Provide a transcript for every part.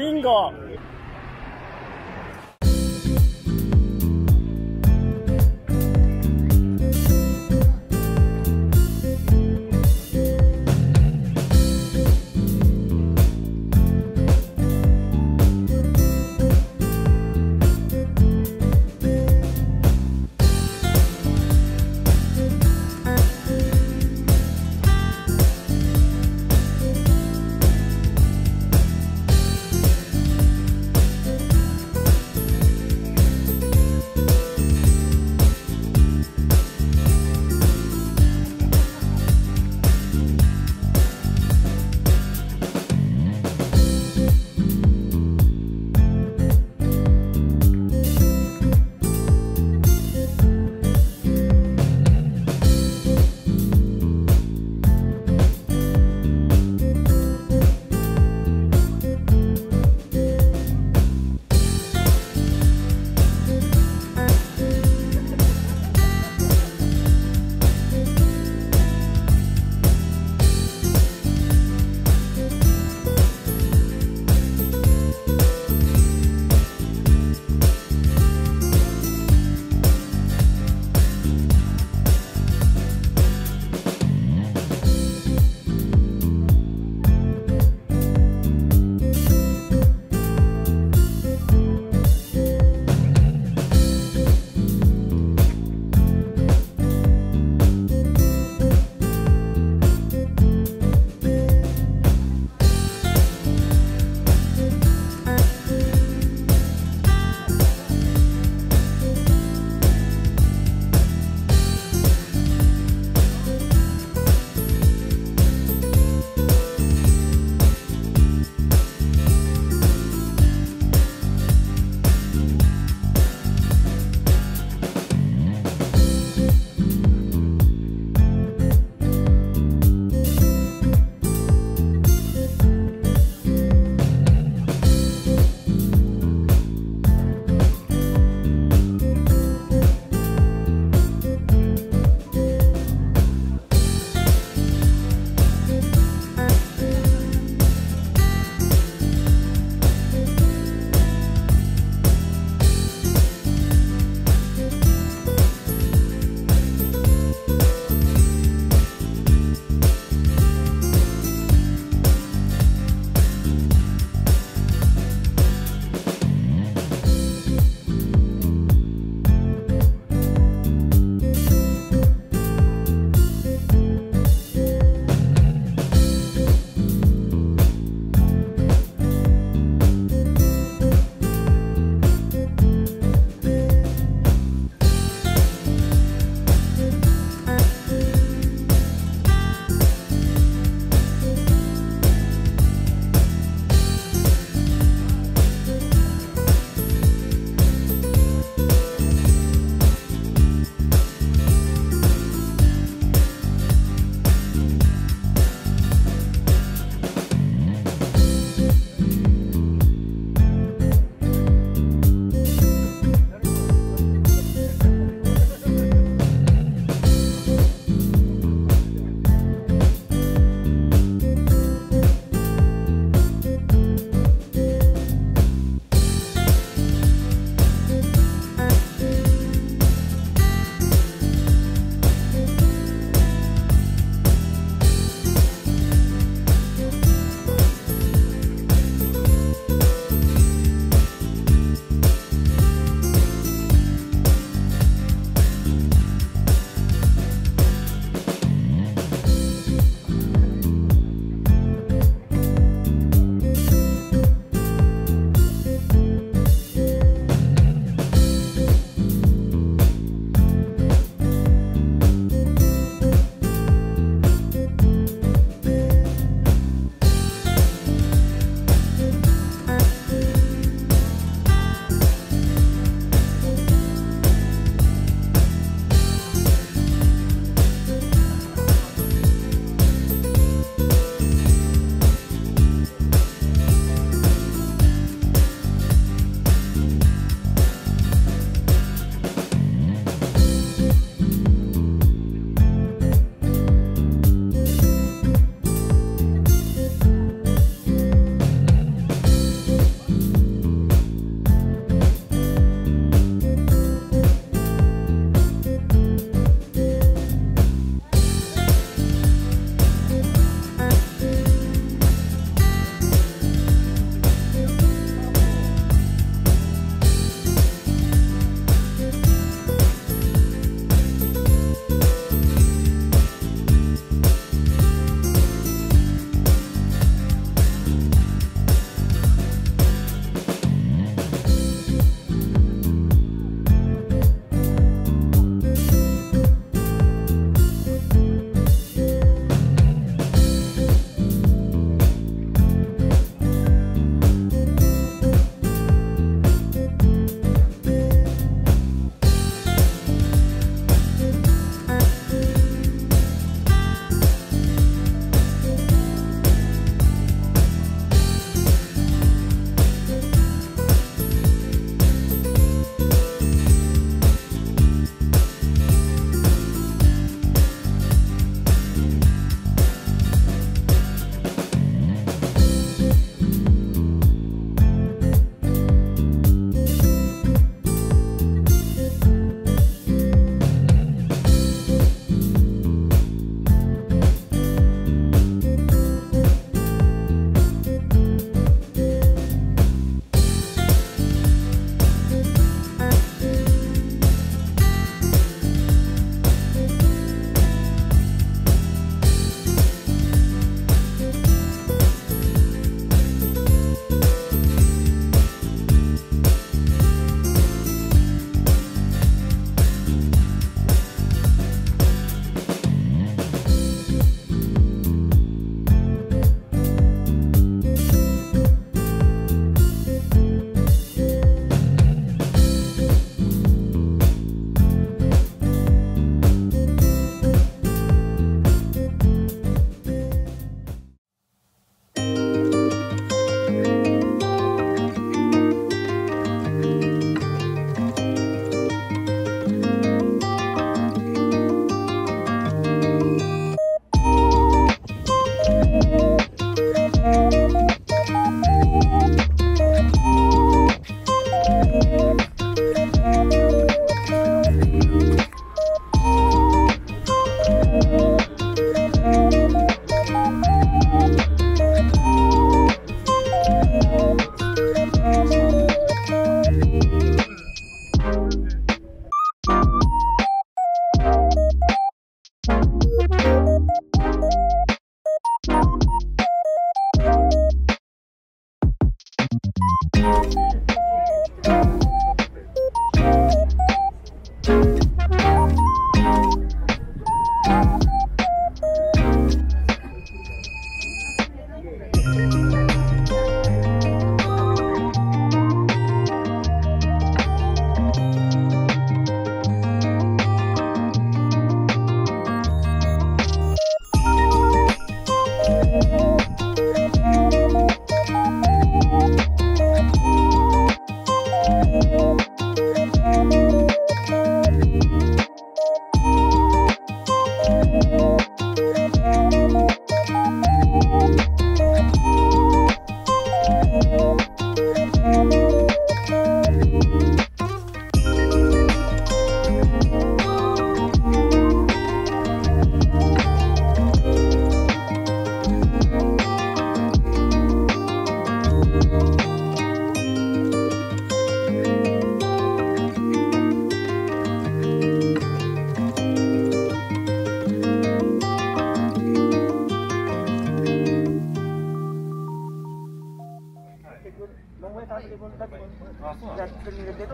ビンゴ。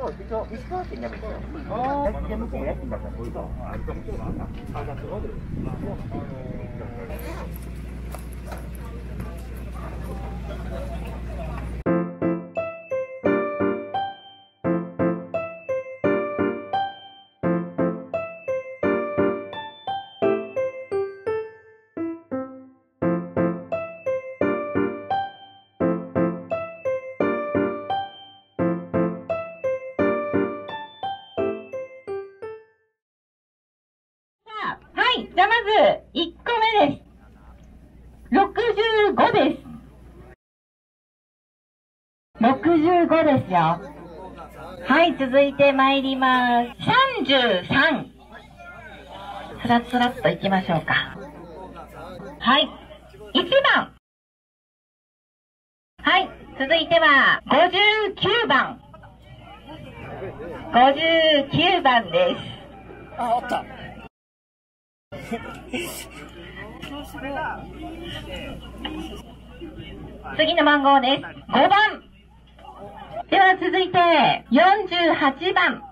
そう、一応、石川県にあるんですよ。ああ、向こうも焼きになったんですけど。はい、じゃあまず、1個目です。65です。65ですよ。はい、続いて参ります。33。つらつらっといきましょうか。はい、1番。はい、続いては、59番。59番です。あ、おった。次の番号です。5番。では続いて、48番。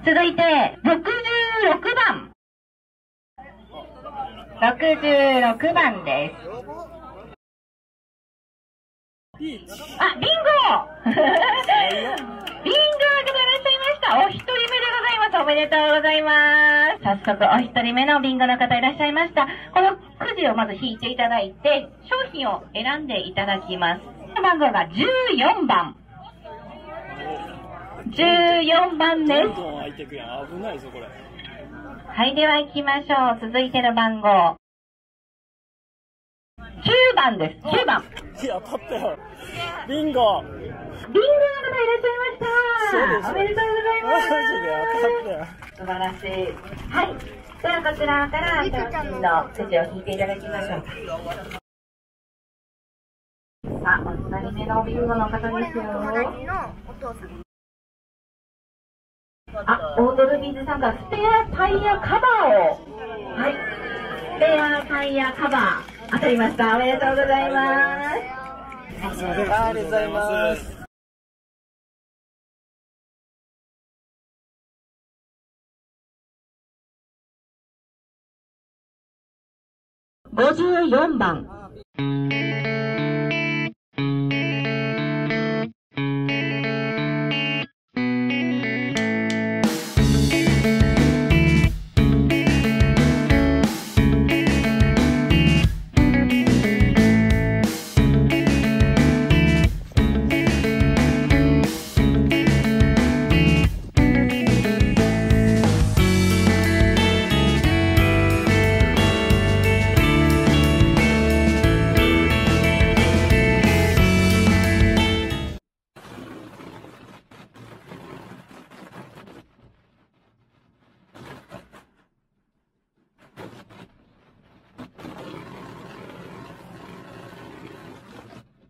続いて、66番。66番です。あ、ビンゴビンゴの方いらっしゃいました。お一人目でございます。おめでとうございます。早速、お一人目のビンゴの方いらっしゃいました。このくじをまず引いていただいて、商品を選んでいただきます。番号が14番。14番です。はい、では行きましょう。続いての番号。9番です。9番。いや、当たったよ。ビンゴ。ビンゴの方いらっしゃいました。おめでとうございます。マジで当たったよ。素晴らしい。はい。ではこちらから商品のくじを引いていただきましょうか。さあ、お二人目のビンゴの方ですよ。あ、オードルビーズさんがスペアタイヤカバーを。はい。スペアタイヤカバー。当たりました。おめでとうございます。すみません。ありがとうございます。54番。